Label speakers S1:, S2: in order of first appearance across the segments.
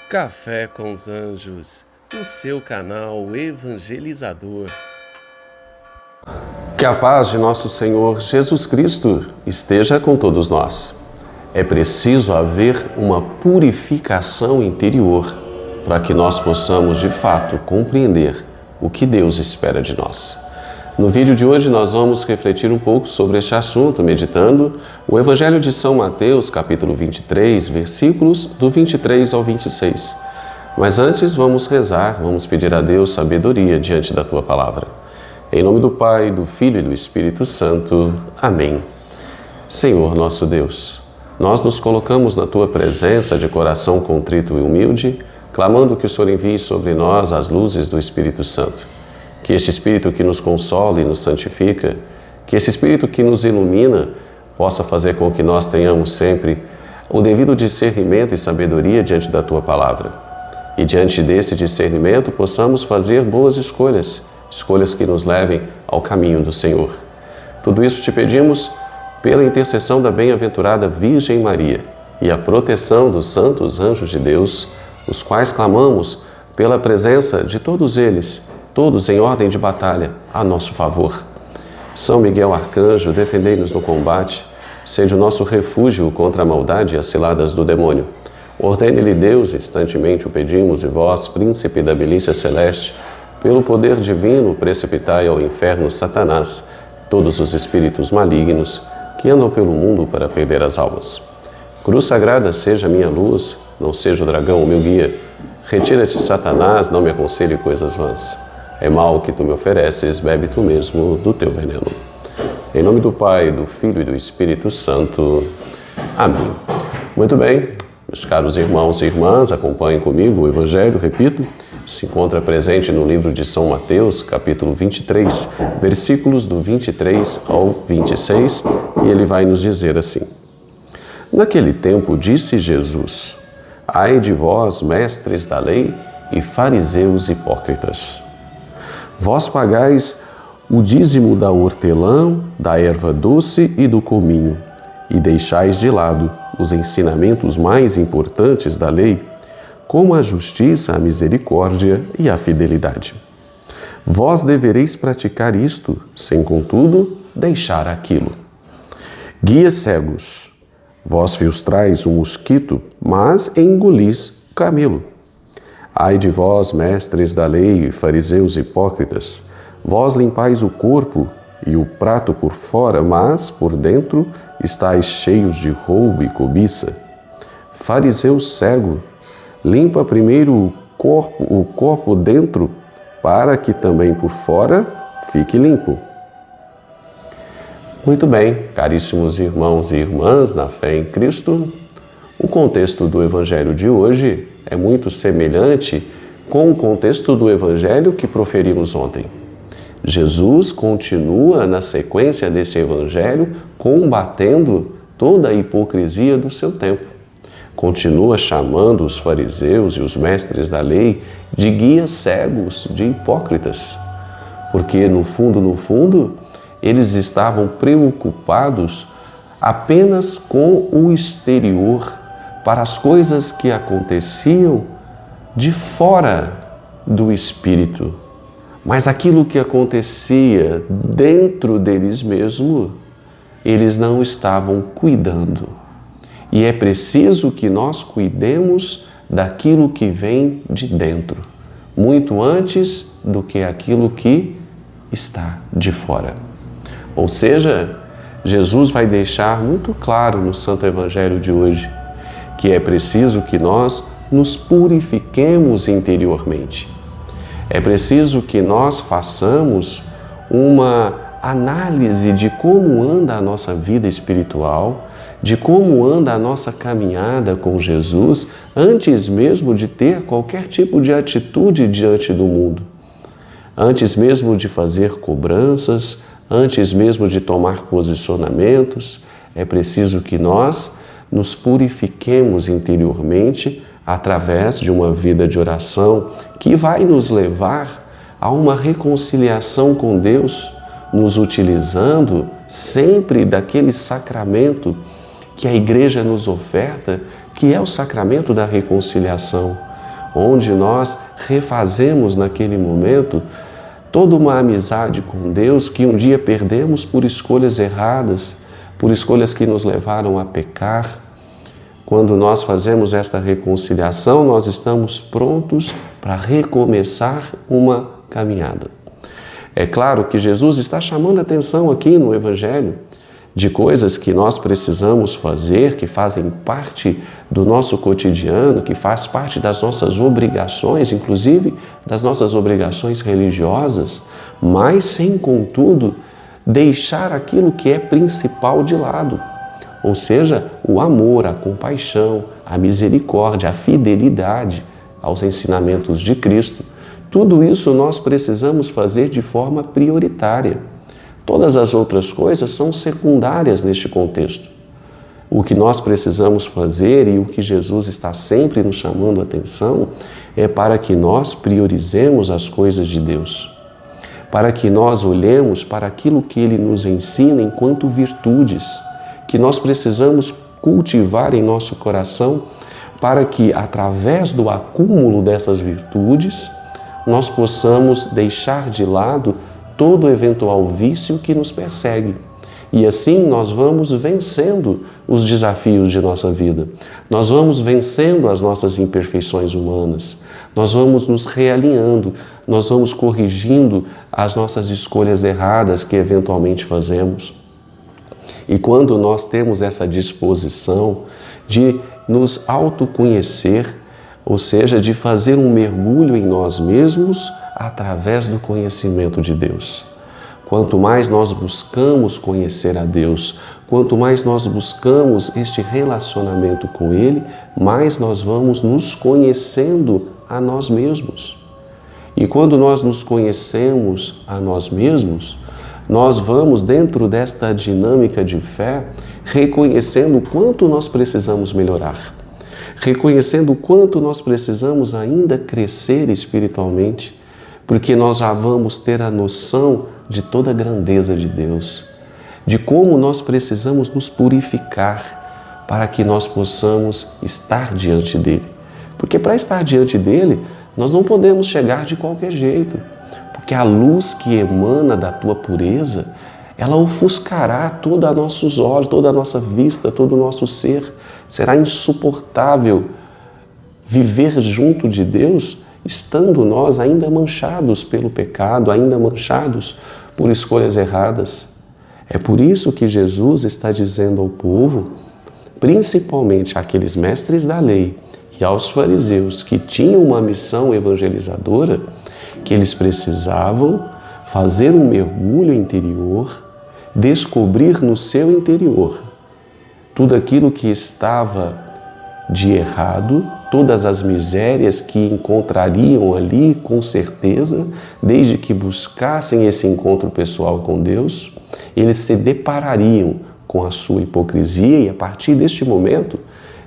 S1: Café com os Anjos, o seu canal evangelizador. Que a paz de nosso Senhor Jesus Cristo esteja com todos nós. É preciso haver uma purificação interior para que nós possamos, de fato, compreender o que Deus espera de nós. No vídeo de hoje nós vamos refletir um pouco sobre este assunto, meditando o Evangelho de São Mateus, capítulo 23, versículos do 23 ao 26. Mas antes vamos rezar, vamos pedir a Deus sabedoria diante da Tua Palavra. Em nome do Pai, do Filho e do Espírito Santo. Amém. Senhor nosso Deus, nós nos colocamos na Tua presença de coração contrito e humilde, clamando que o Senhor envie sobre nós as luzes do Espírito Santo. Que este Espírito que nos consola e nos santifica, que esse Espírito que nos ilumina, possa fazer com que nós tenhamos sempre o devido discernimento e sabedoria diante da Tua Palavra. E diante desse discernimento possamos fazer boas escolhas, escolhas que nos levem ao caminho do Senhor. Tudo isso te pedimos pela intercessão da bem-aventurada Virgem Maria e a proteção dos santos anjos de Deus, os quais clamamos pela presença de todos eles, todos em ordem de batalha, a nosso favor. São Miguel Arcanjo, defendei-nos no combate, seja o nosso refúgio contra a maldade e as ciladas do demônio. Ordene-lhe Deus, instantemente o pedimos, e vós, príncipe da milícia celeste, pelo poder divino, precipitai ao inferno Satanás, todos os espíritos malignos que andam pelo mundo para perder as almas. Cruz sagrada seja minha luz, não seja o dragão o meu guia. Retira-te, Satanás, não me aconselhe coisas vãs. É mal que tu me ofereces, bebe tu mesmo do teu veneno. Em nome do Pai, do Filho e do Espírito Santo. Amém. Muito bem, meus caros irmãos e irmãs, acompanhem comigo o Evangelho, repito, se encontra presente no livro de São Mateus, capítulo 23, versículos do 23 ao 26, e ele vai nos dizer assim. Naquele tempo disse Jesus: Ai de vós, mestres da lei e fariseus hipócritas! Vós pagais o dízimo da hortelã, da erva doce e do cominho, e deixais de lado os ensinamentos mais importantes da lei, como a justiça, a misericórdia e a fidelidade. Vós devereis praticar isto, sem contudo deixar aquilo. Guias cegos, vós filtrais o mosquito, mas engolis o camelo. Ai de vós, mestres da lei e fariseus hipócritas, vós limpais o corpo e o prato por fora, mas por dentro estáis cheios de roubo e cobiça. Fariseu cego, limpa primeiro o corpo dentro, para que também por fora fique limpo. Muito bem, caríssimos irmãos e irmãs na fé em Cristo, o contexto do Evangelho de hoje é muito semelhante com o contexto do Evangelho que proferimos ontem. Jesus continua na sequência desse Evangelho combatendo toda a hipocrisia do seu tempo. Continua chamando os fariseus e os mestres da lei de guias cegos, de hipócritas. Porque no fundo, eles estavam preocupados apenas com o exterior, para as coisas que aconteciam de fora do Espírito. Mas aquilo que acontecia dentro deles mesmos, eles não estavam cuidando. E é preciso que nós cuidemos daquilo que vem de dentro, muito antes do que aquilo que está de fora. Ou seja, Jesus vai deixar muito claro no Santo Evangelho de hoje que é preciso que nós nos purifiquemos interiormente. É preciso que nós façamos uma análise de como anda a nossa vida espiritual, de como anda a nossa caminhada com Jesus, antes mesmo de ter qualquer tipo de atitude diante do mundo. Antes mesmo de fazer cobranças, antes mesmo de tomar posicionamentos, é preciso que nós nos purifiquemos interiormente através de uma vida de oração que vai nos levar a uma reconciliação com Deus, nos utilizando sempre daquele sacramento que a Igreja nos oferta, que é o sacramento da reconciliação, onde nós refazemos naquele momento toda uma amizade com Deus que um dia perdemos por escolhas erradas, por escolhas que nos levaram a pecar. Quando nós fazemos esta reconciliação, nós estamos prontos para recomeçar uma caminhada. É claro que Jesus está chamando a atenção aqui no Evangelho de coisas que nós precisamos fazer, que fazem parte do nosso cotidiano, que faz parte das nossas obrigações, inclusive das nossas obrigações religiosas, mas sem, contudo, deixar aquilo que é principal de lado, ou seja, o amor, a compaixão, a misericórdia, a fidelidade aos ensinamentos de Cristo. Tudo isso nós precisamos fazer de forma prioritária. Todas as outras coisas são secundárias neste contexto. O que nós precisamos fazer e o que Jesus está sempre nos chamando a atenção é para que nós priorizemos as coisas de Deus, para que nós olhemos para aquilo que Ele nos ensina enquanto virtudes, que nós precisamos cultivar em nosso coração para que, através do acúmulo dessas virtudes, nós possamos deixar de lado todo eventual vício que nos persegue. E assim nós vamos vencendo os desafios de nossa vida. Nós vamos vencendo as nossas imperfeições humanas. Nós vamos nos realinhando, nós vamos corrigindo as nossas escolhas erradas que eventualmente fazemos. E quando nós temos essa disposição de nos autoconhecer, ou seja, de fazer um mergulho em nós mesmos através do conhecimento de Deus. Quanto mais nós buscamos conhecer a Deus, quanto mais nós buscamos este relacionamento com Ele, mais nós vamos nos conhecendo a nós mesmos. E quando nós nos conhecemos a nós mesmos, nós vamos, dentro desta dinâmica de fé, reconhecendo o quanto nós precisamos melhorar, reconhecendo o quanto nós precisamos ainda crescer espiritualmente, porque nós já vamos ter a noção de toda a grandeza de Deus, de como nós precisamos nos purificar para que nós possamos estar diante dEle. Porque para estar diante dEle, nós não podemos chegar de qualquer jeito, porque a luz que emana da tua pureza, ela ofuscará todos os nossos olhos, toda a nossa vista, todo o nosso ser. Será insuportável viver junto de Deus estando nós ainda manchados pelo pecado, ainda manchados por escolhas erradas. É por isso que Jesus está dizendo ao povo, principalmente àqueles mestres da lei e aos fariseus que tinham uma missão evangelizadora, que eles precisavam fazer um mergulho interior, descobrir no seu interior tudo aquilo que estava de errado, todas as misérias que encontrariam ali, com certeza, desde que buscassem esse encontro pessoal com Deus, eles se deparariam com a sua hipocrisia e, a partir deste momento,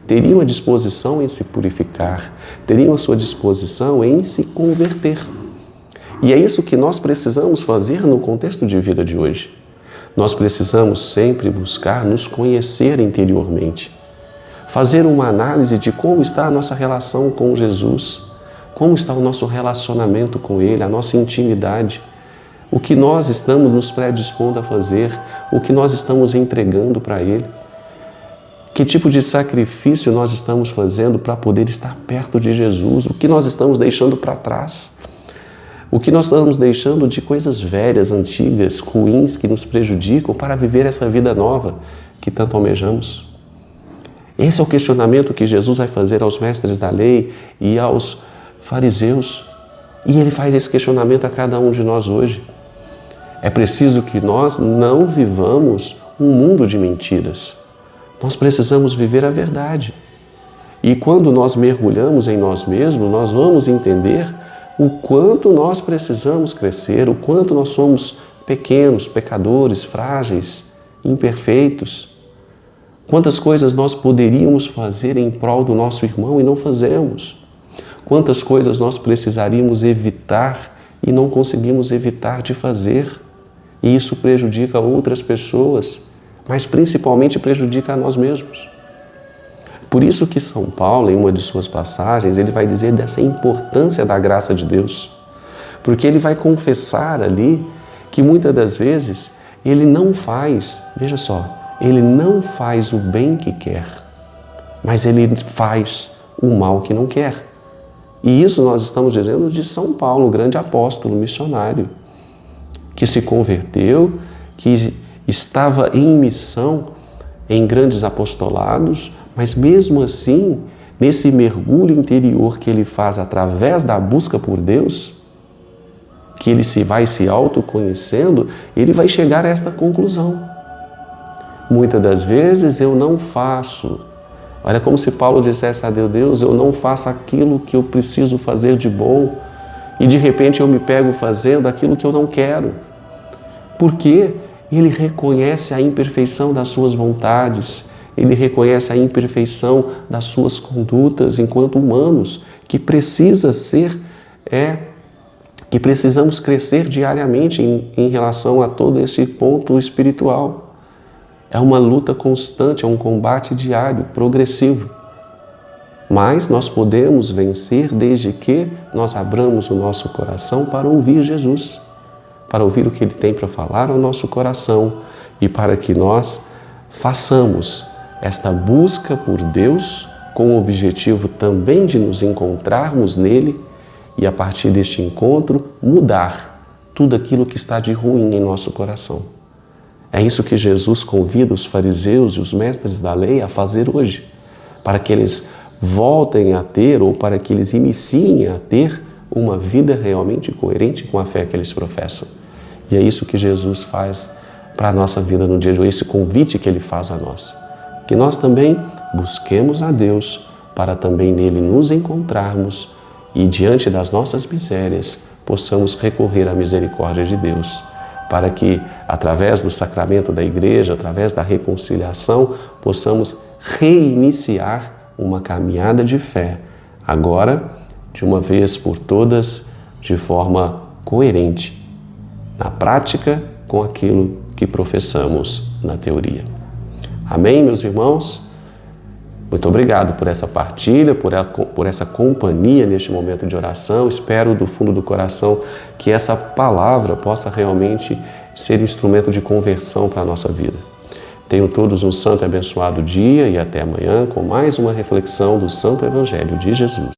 S1: teriam a disposição em se purificar, teriam a sua disposição em se converter. E é isso que nós precisamos fazer no contexto de vida de hoje. Nós precisamos sempre buscar nos conhecer interiormente, fazer uma análise de como está a nossa relação com Jesus, como está o nosso relacionamento com Ele, a nossa intimidade, o que nós estamos nos predispondo a fazer, o que nós estamos entregando para Ele, que tipo de sacrifício nós estamos fazendo para poder estar perto de Jesus, o que nós estamos deixando para trás, o que nós estamos deixando de coisas velhas, antigas, ruins, que nos prejudicam para viver essa vida nova que tanto almejamos. Esse é o questionamento que Jesus vai fazer aos mestres da lei e aos fariseus. E Ele faz esse questionamento a cada um de nós hoje. É preciso que nós não vivamos um mundo de mentiras. Nós precisamos viver a verdade. E quando nós mergulhamos em nós mesmos, nós vamos entender o quanto nós precisamos crescer, o quanto nós somos pequenos, pecadores, frágeis, imperfeitos. Quantas coisas nós poderíamos fazer em prol do nosso irmão e não fazemos. Quantas coisas nós precisaríamos evitar e não conseguimos evitar de fazer. E isso prejudica outras pessoas, mas principalmente prejudica a nós mesmos. Por isso que São Paulo, em uma de suas passagens, ele vai dizer dessa importância da graça de Deus. Porque ele vai confessar ali que muitas das vezes ele não faz, veja só, ele não faz o bem que quer, mas ele faz o mal que não quer. E isso nós estamos dizendo de São Paulo, o grande apóstolo missionário, que se converteu, que estava em missão em grandes apostolados, mas mesmo assim, nesse mergulho interior que ele faz através da busca por Deus, que ele vai se autoconhecendo, ele vai chegar a esta conclusão. Muitas das vezes eu não faço. Olha, como se Paulo dissesse a Deus, eu não faço aquilo que eu preciso fazer de bom e de repente eu me pego fazendo aquilo que eu não quero. Porque ele reconhece a imperfeição das suas vontades, ele reconhece a imperfeição das suas condutas enquanto humanos, que que precisamos crescer diariamente em relação a todo esse ponto espiritual. É uma luta constante, é um combate diário, progressivo. Mas nós podemos vencer desde que nós abramos o nosso coração para ouvir Jesus, para ouvir o que Ele tem para falar ao nosso coração e para que nós façamos esta busca por Deus com o objetivo também de nos encontrarmos nele e a partir deste encontro mudar tudo aquilo que está de ruim em nosso coração. É isso que Jesus convida os fariseus e os mestres da lei a fazer hoje, para que eles voltem a ter ou para que eles iniciem a ter uma vida realmente coerente com a fé que eles professam. E é isso que Jesus faz para a nossa vida no dia de hoje, esse convite que Ele faz a nós. Que nós também busquemos a Deus para também nele nos encontrarmos e diante das nossas misérias possamos recorrer à misericórdia de Deus, para que através do sacramento da igreja, através da reconciliação, possamos reiniciar uma caminhada de fé, agora de uma vez por todas, de forma coerente, na prática com aquilo que professamos na teoria. Amém, meus irmãos? Muito obrigado por essa partilha, por essa companhia neste momento de oração. Espero do fundo do coração que essa palavra possa realmente ser instrumento de conversão para a nossa vida. Tenham todos um santo e abençoado dia e até amanhã com mais uma reflexão do Santo Evangelho de Jesus.